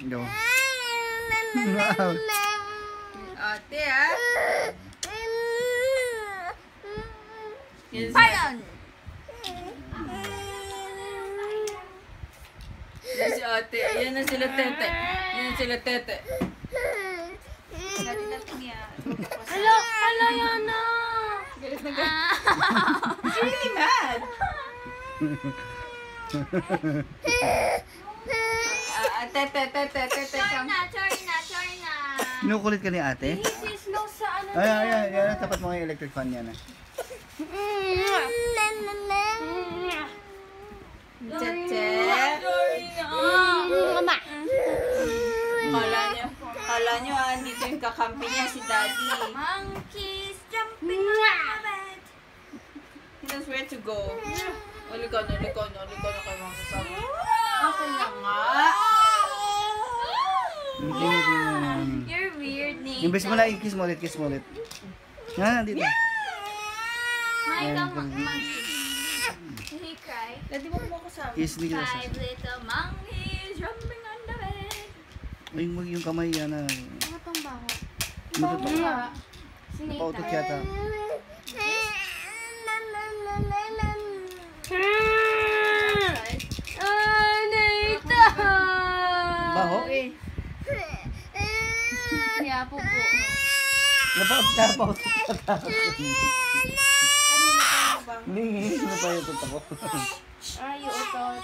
Go. Ate, ha? Pardon! Yan si ate. Yan na sila tete. Yan na sila tete. Natin yan. Hala, Yana! Galit na galit. She's really mad. Tete, Sorry na. Kinukulit ka ni ate? Sis, no, sa ano Ay, tapat mo yung electric fan yan. Tete. Mama. Kala nyo, andito yung kakampi niya, si Daddy. Monkeys jumping on the bed. He knows where to go. Halika na kayo mga kasama. Okay na nga. You're weird, Nate. Imbes mo na, kiss mo ulit. Nga, dito. My monkey. Did he cry? Daddy, wag mo kasama. Kiss dito. 5 little monkeys jumping on the bed. Ay, yung kamay yan. Ano tong baho? Matutok. Sinita. Napautot yata. Nita! Baho? Kaya po. Napautot yata. Kanina pa ba? Hindi, pa yung tutok ko. Ay, utot.